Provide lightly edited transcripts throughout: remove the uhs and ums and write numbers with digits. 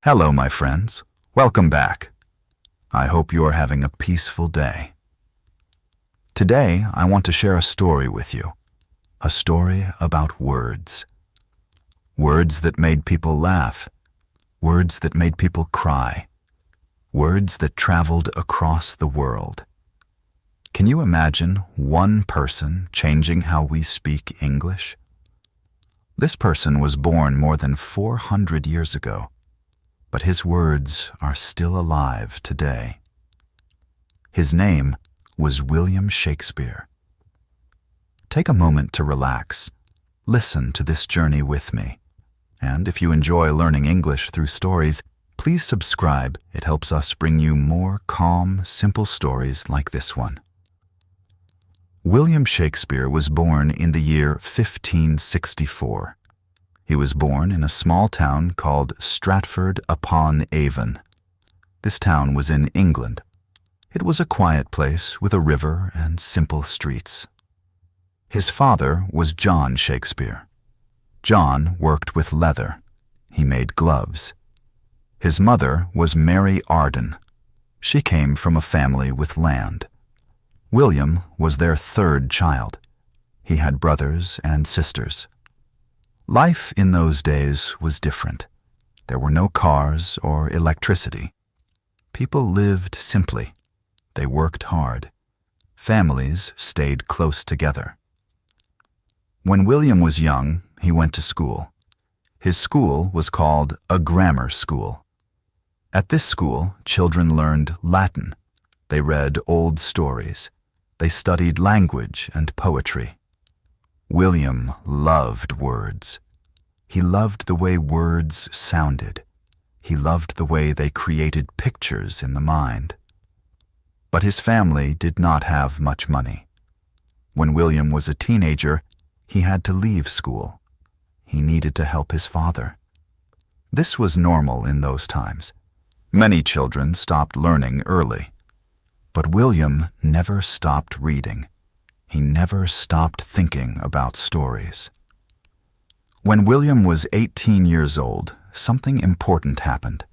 Hello, my friends. Welcome back. I hope you are having a peaceful day. Today, I want to share a story with you. A story about words. Words that made people laugh. Words that made people cry. Words that traveled across the world. Can you imagine one person changing how we speak English? This person was born more than 400 years ago, but his words are still alive today. His name was William Shakespeare. Take a moment to relax. Listen to this journey with me. And if you enjoy learning English through stories, please subscribe. It helps us bring you more calm, simple stories like this one. William Shakespeare was born in the year 1564. He was born in a small town called Stratford-upon-Avon. This town was in England. It was a quiet place with a river and simple streets. His father was John Shakespeare. John worked with leather. He made gloves. His mother was Mary Arden. She came from a family with land. William was their third child. He had brothers and sisters. Life in those days was different. There were no cars or electricity. People lived simply. They worked hard. Families stayed close together. When William was young, he went to school. His school was called a grammar school. At this school, children learned Latin. They read old stories. They studied language and poetry. William loved words. He loved the way words sounded. He loved the way they created pictures in the mind. But his family did not have much money. When William was a teenager, he had to leave school. He needed to help his father. This was normal in those times. Many children stopped learning early. But William never stopped reading. He never stopped thinking about stories. When William was 18 years old, something important happened.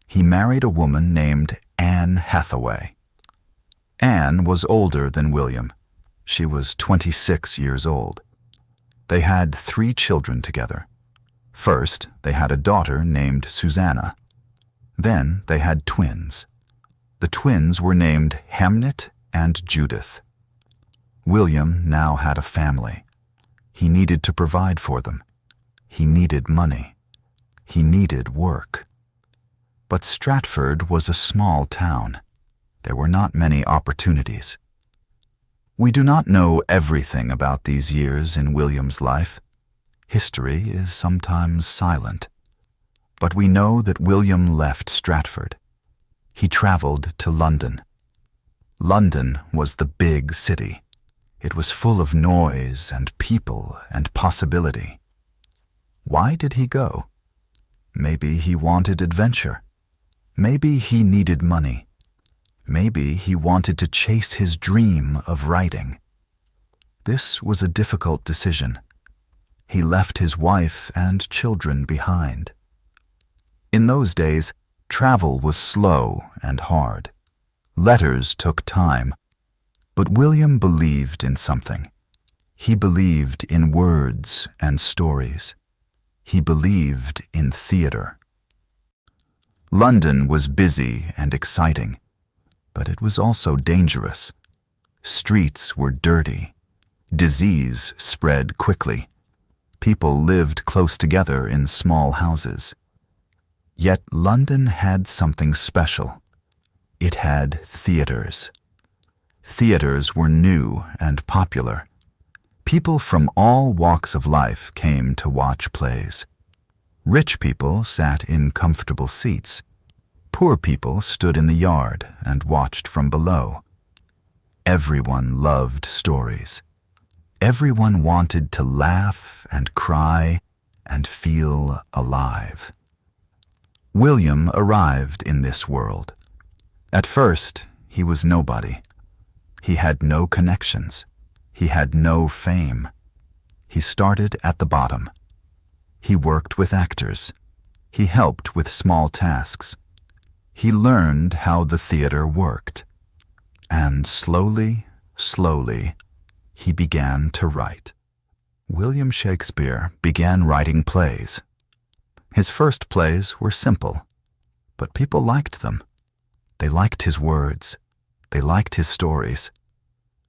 He married a woman named Anne Hathaway. Anne was older than William. She was 26 years old. They had 3 children together. First, they had a daughter named Susanna. Then they had twins. The twins were named Hamnet and Judith. William now had a family. He needed to provide for them. He needed money. He needed work. But Stratford was a small town. There were not many opportunities. We do not know everything about these years in William's life. History is sometimes silent. But we know that William left Stratford. He traveled to London. London was the big city. It was full of noise and people and possibility. Why did he go? Maybe he wanted adventure. Maybe he needed money. Maybe he wanted to chase his dream of writing. This was a difficult decision. He left his wife and children behind. In those days, travel was slow and hard. Letters took time. But William believed in something. He believed in words and stories. He believed in theater. London was busy and exciting, but it was also dangerous. Streets were dirty. Disease spread quickly. People lived close together in small houses. Yet London had something special. It had theaters. Theaters were new and popular. People from all walks of life came to watch plays. Rich people sat in comfortable seats. Poor people stood in the yard and watched from below. Everyone loved stories. Everyone wanted to laugh and cry and feel alive. William arrived in this world. At first, he was nobody. He had no connections. He had no fame. He started at the bottom. He worked with actors. He helped with small tasks. He learned how the theater worked. And slowly, he began to write. William Shakespeare began writing plays. His first plays were simple, but people liked them. They liked his words. They liked his stories.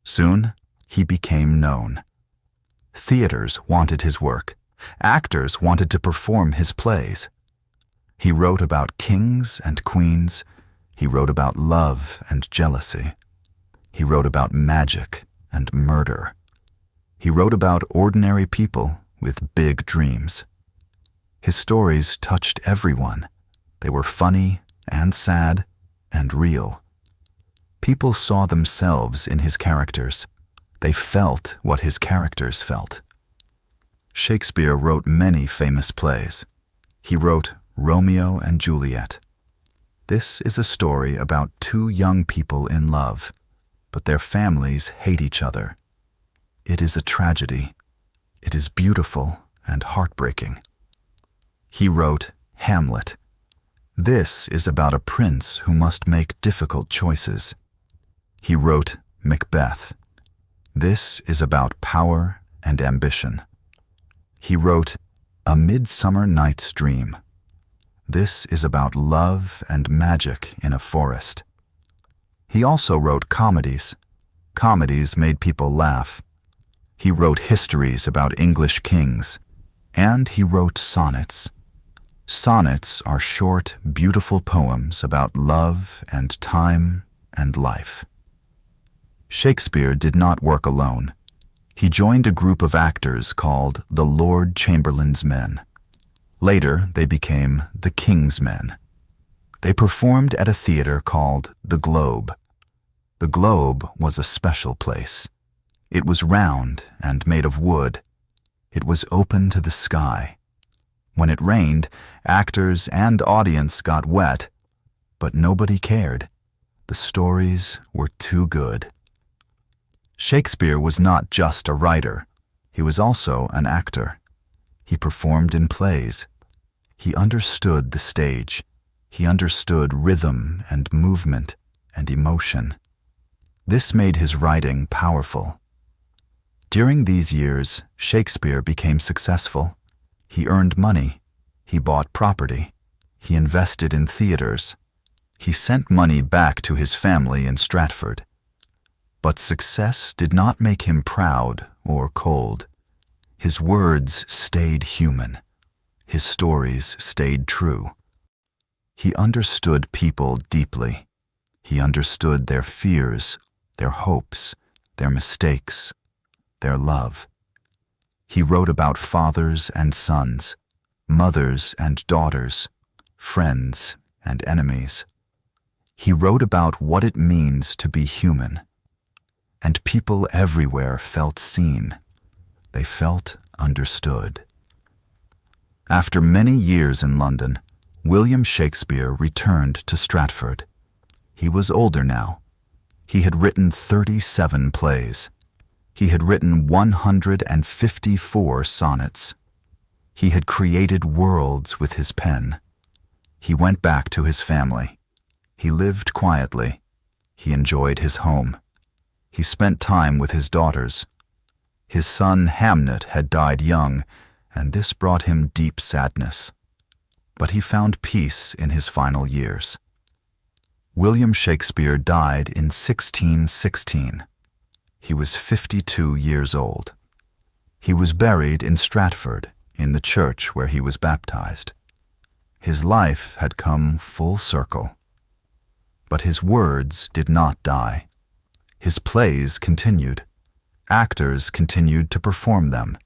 Soon, he became known. Theaters wanted his work. Actors wanted to perform his plays. He wrote about kings and queens. He wrote about love and jealousy. He wrote about magic and murder. He wrote about ordinary people with big dreams. His stories touched everyone. They were funny and sad and real. People saw themselves in his characters. They felt what his characters felt. Shakespeare wrote many famous plays. He wrote Romeo and Juliet. This is a story about two young people in love, but their families hate each other. It is a tragedy. It is beautiful and heartbreaking. He wrote Hamlet. This is about a prince who must make difficult choices. He wrote Macbeth. This is about power and ambition. He wrote A Midsummer Night's Dream. This is about love and magic in a forest. He also wrote comedies. Comedies made people laugh. He wrote histories about English kings. And he wrote sonnets. Sonnets are short, beautiful poems about love and time and life. Shakespeare did not work alone. He joined a group of actors called the Lord Chamberlain's Men. Later, they became the King's Men. They performed at a theater called the Globe. The Globe was a special place. It was round and made of wood. It was open to the sky. When it rained, actors and audience got wet, but nobody cared. The stories were too good. Shakespeare was not just a writer. He was also an actor. He performed in plays. He understood the stage. He understood rhythm and movement and emotion. This made his writing powerful. During these years, Shakespeare became successful. He earned money. He bought property. He invested in theaters. He sent money back to his family in Stratford. But success did not make him proud or cold. His words stayed human. His stories stayed true. He understood people deeply. He understood their fears, their hopes, their mistakes, their love. He wrote about fathers and sons, mothers and daughters, friends and enemies. He wrote about what it means to be human. And people everywhere felt seen. They felt understood. After many years in London, William Shakespeare returned to Stratford. He was older now. He had written 37 plays. He had written 154 sonnets. He had created worlds with his pen. He went back to his family. He lived quietly. He enjoyed his home. He spent time with his daughters. His son Hamnet had died young, and this brought him deep sadness. But he found peace in his final years. William Shakespeare died in 1616. He was 52 years old. He was buried in Stratford, in the church where he was baptized. His life had come full circle. But his words did not die. His plays continued. Actors continued to perform them.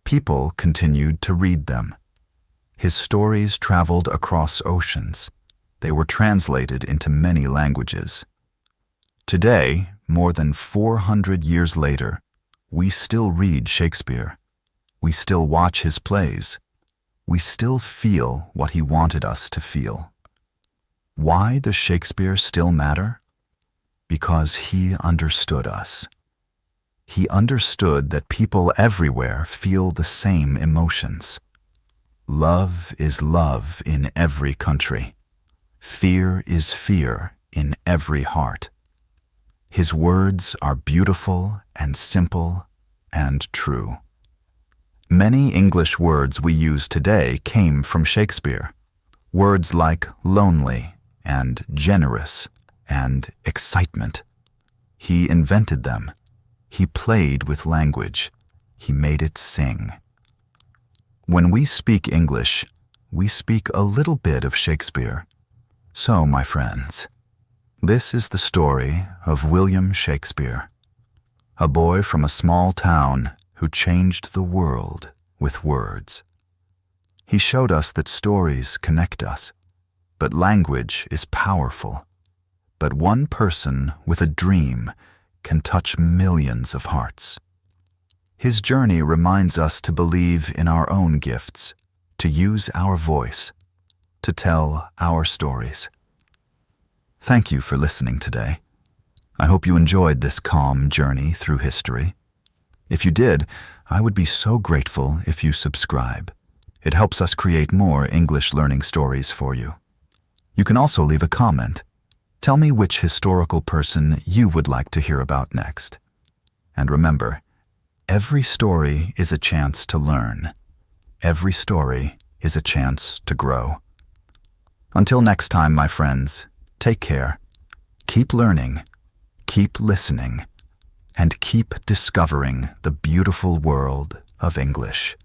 People continued to read them. His stories traveled across oceans. They were translated into many languages. Today, more than 400 years later, we still read Shakespeare. We still watch his plays. We still feel what he wanted us to feel. Why does Shakespeare still matter? Because he understood us. He understood that people everywhere feel the same emotions. Love is love in every country. Fear is fear in every heart. His words are beautiful and simple and true. Many English words we use today came from Shakespeare. Words like lonely and generous and excitement. He invented them. He played with language. He made it sing. When we speak English, we speak a little bit of Shakespeare. So, my friends, this is the story of William Shakespeare, a boy from a small town who changed the world with words. He showed us that stories connect us, but language is powerful. But one person with a dream can touch millions of hearts. His journey reminds us to believe in our own gifts, to use our voice, to tell our stories. Thank you for listening today. I hope you enjoyed this calm journey through history. If you did, I would be so grateful if you subscribe. It helps us create more English learning stories for you. You can also leave a comment. Tell me which historical person you would like to hear about next. And remember, every story is a chance to learn. Every story is a chance to grow. Until next time, my friends, take care. Keep learning, keep listening, and keep discovering the beautiful world of English.